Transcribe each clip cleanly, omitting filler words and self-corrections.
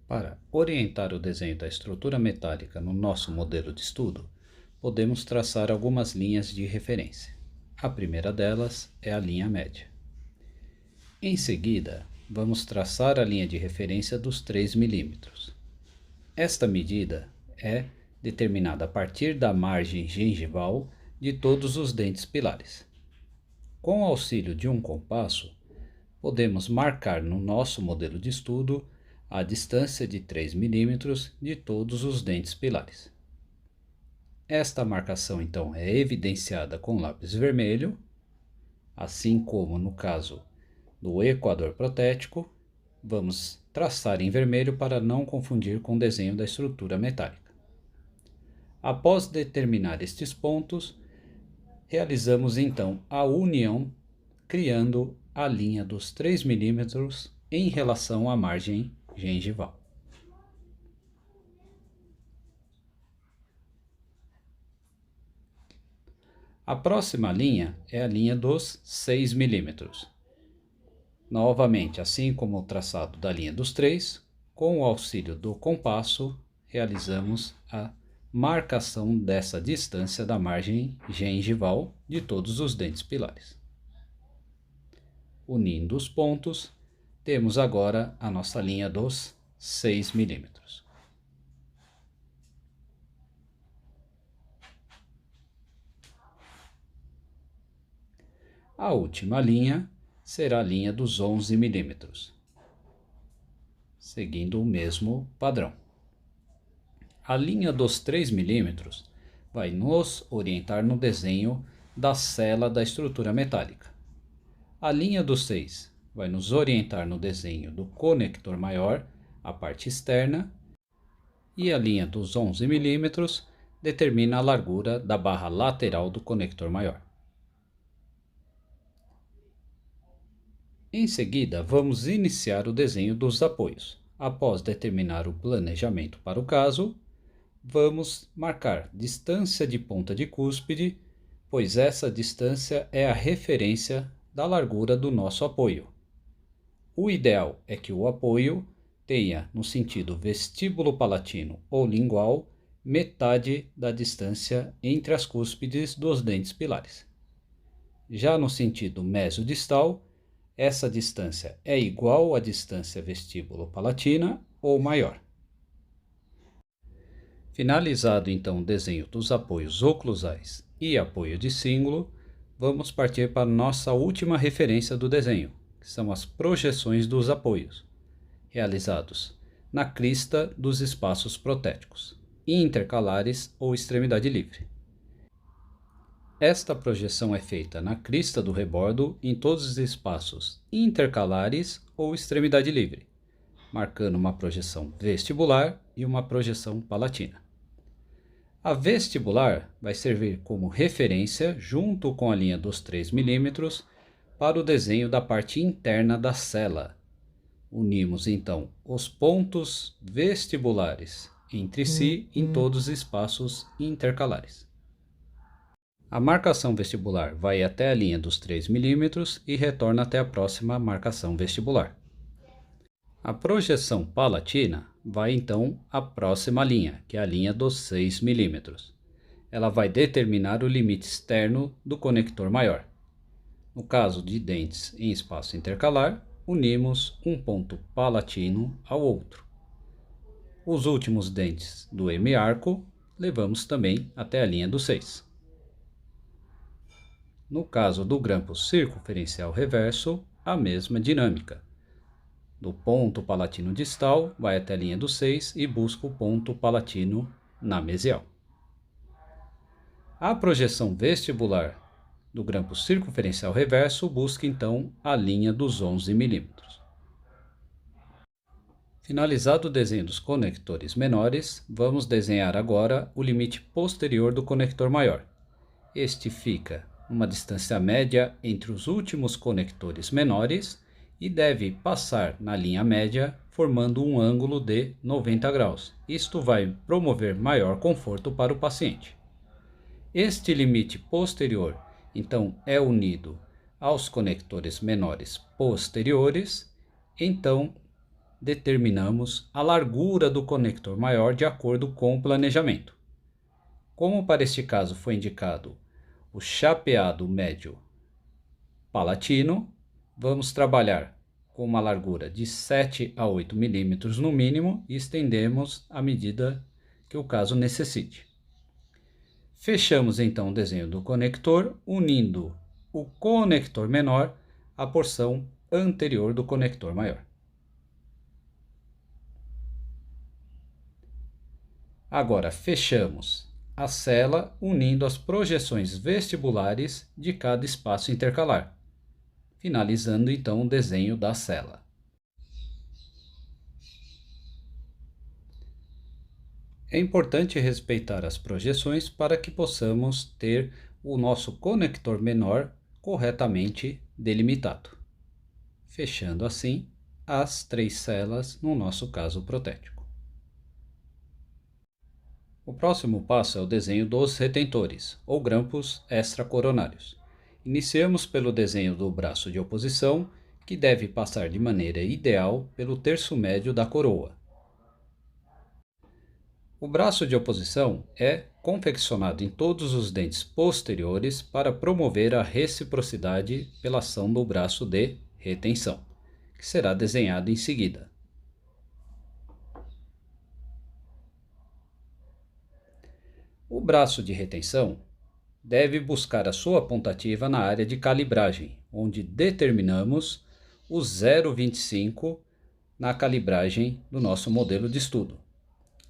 Para orientar o desenho da estrutura metálica no nosso modelo de estudo, podemos traçar algumas linhas de referência. A primeira delas é a linha média. Em seguida, vamos traçar a linha de referência dos 3 milímetros. Esta medida é determinada a partir da margem gengival de todos os dentes pilares. Com o auxílio de um compasso, podemos marcar no nosso modelo de estudo a distância de 3 milímetros de todos os dentes pilares. Esta marcação então é evidenciada com lápis vermelho, assim como no caso do equador protético. Vamos traçar em vermelho para não confundir com o desenho da estrutura metálica. Após determinar estes pontos, realizamos então a união, criando a linha dos 3 milímetros em relação à margem gengival. A próxima linha é a linha dos 6 milímetros. Novamente, assim como o traçado da linha dos 3, com o auxílio do compasso, realizamos a marcação dessa distância da margem gengival de todos os dentes pilares. Unindo os pontos, temos agora a nossa linha dos 6 milímetros. A última linha será a linha dos 11 milímetros, seguindo o mesmo padrão. A linha dos 3 milímetros vai nos orientar no desenho da sela da estrutura metálica. A linha dos 6 vai nos orientar no desenho do conector maior, a parte externa, e a linha dos 11 milímetros determina a largura da barra lateral do conector maior. Em seguida, vamos iniciar o desenho dos apoios. Após determinar o planejamento para o caso, vamos marcar distância de ponta de cúspide, pois essa distância é a referência da largura do nosso apoio. O ideal é que o apoio tenha, no sentido vestíbulo-palatino ou lingual, metade da distância entre as cúspides dos dentes pilares. Já no sentido mesodistal, essa distância é igual à distância vestíbulo-palatina ou maior. Finalizado então o desenho dos apoios oclusais e apoio de cíngulo, vamos partir para nossa última referência do desenho, que são as projeções dos apoios, realizados na crista dos espaços protéticos, intercalares ou extremidade livre. Esta projeção é feita na crista do rebordo em todos os espaços intercalares ou extremidade livre, marcando uma projeção vestibular e uma projeção palatina. A vestibular vai servir como referência, junto com a linha dos 3 milímetros, para o desenho da parte interna da cela. Unimos então os pontos vestibulares entre si em todos os espaços intercalares. A marcação vestibular vai até a linha dos 3 milímetros e retorna até a próxima marcação vestibular. A projeção palatina vai então à próxima linha, que é a linha dos 6 milímetros. Ela vai determinar o limite externo do conector maior. No caso de dentes em espaço intercalar, unimos um ponto palatino ao outro. Os últimos dentes do hemiarco levamos também até a linha dos 6. No caso do grampo circunferencial reverso, a mesma dinâmica. Do ponto palatino distal, vai até a linha dos 6 e busca o ponto palatino na mesial. A projeção vestibular do grampo circunferencial reverso busca então a linha dos 11 milímetros. Finalizado o desenho dos conectores menores, vamos desenhar agora o limite posterior do conector maior. Este fica uma distância média entre os últimos conectores menores e deve passar na linha média, formando um ângulo de 90 graus. Isto vai promover maior conforto para o paciente. Este limite posterior, então, é unido aos conectores menores posteriores. Então, determinamos a largura do conector maior de acordo com o planejamento. Como para este caso foi indicado o chapeado médio palatino, vamos trabalhar com uma largura de 7 a 8 milímetros no mínimo e estendemos à medida que o caso necessite. Fechamos então o desenho do conector, unindo o conector menor à porção anterior do conector maior. Agora fechamos a cela unindo as projeções vestibulares de cada espaço intercalar, finalizando então o desenho da cela. É importante respeitar as projeções para que possamos ter o nosso conector menor corretamente delimitado, fechando assim as 3 celas no nosso caso protético. O próximo passo é o desenho dos retentores, ou grampos extracoronários. Iniciamos pelo desenho do braço de oposição, que deve passar de maneira ideal pelo terço médio da coroa. O braço de oposição é confeccionado em todos os dentes posteriores para promover a reciprocidade pela ação do braço de retenção, que será desenhado em seguida. O braço de retenção deve buscar a sua apontativa na área de calibragem, onde determinamos o 0,25 na calibragem do nosso modelo de estudo.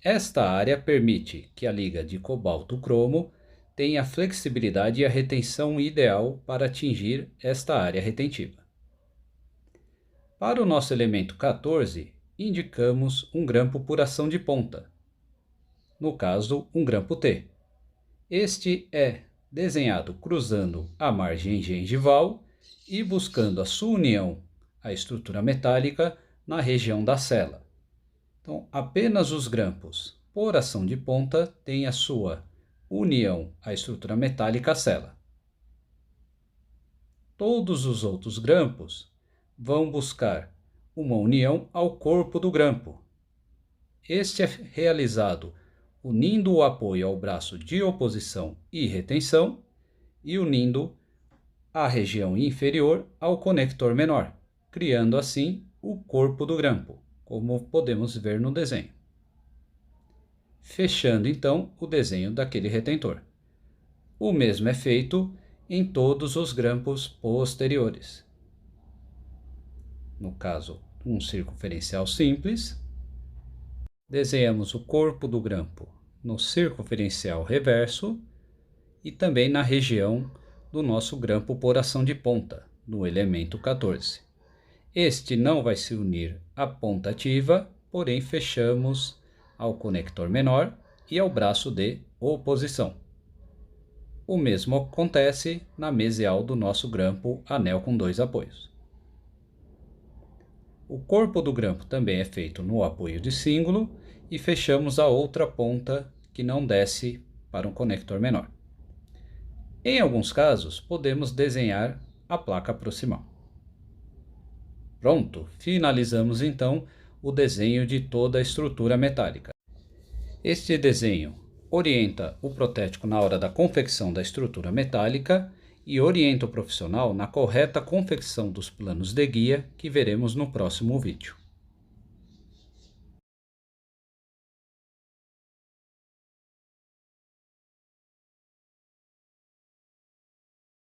Esta área permite que a liga de cobalto-cromo tenha a flexibilidade e a retenção ideal para atingir esta área retentiva. Para o nosso elemento 14, indicamos um grampo por ação de ponta, no caso, um grampo T. Este é desenhado cruzando a margem gengival e buscando a sua união à estrutura metálica na região da cela. Então, apenas os grampos por ação de ponta têm a sua união à estrutura metálica à cela. Todos os outros grampos vão buscar uma união ao corpo do grampo. Este é realizado unindo o apoio ao braço de oposição e retenção e unindo a região inferior ao conector menor, criando assim o corpo do grampo, como podemos ver no desenho. Fechando então o desenho daquele retentor. O mesmo é feito em todos os grampos posteriores. No caso, um circunferencial simples, desenhamos o corpo do grampo no circunferencial reverso e também na região do nosso grampo por ação de ponta, no elemento 14. Este não vai se unir à ponta ativa, porém fechamos ao conector menor e ao braço de oposição. O mesmo acontece na mesial do nosso grampo anel com 2 apoios. O corpo do grampo também é feito no apoio de cíngulo e fechamos a outra ponta que não desce para um conector menor. Em alguns casos, podemos desenhar a placa proximal. Pronto, finalizamos então o desenho de toda a estrutura metálica. Este desenho orienta o protético na hora da confecção da estrutura metálica e orienta o profissional na correta confecção dos planos de guia que veremos no próximo vídeo.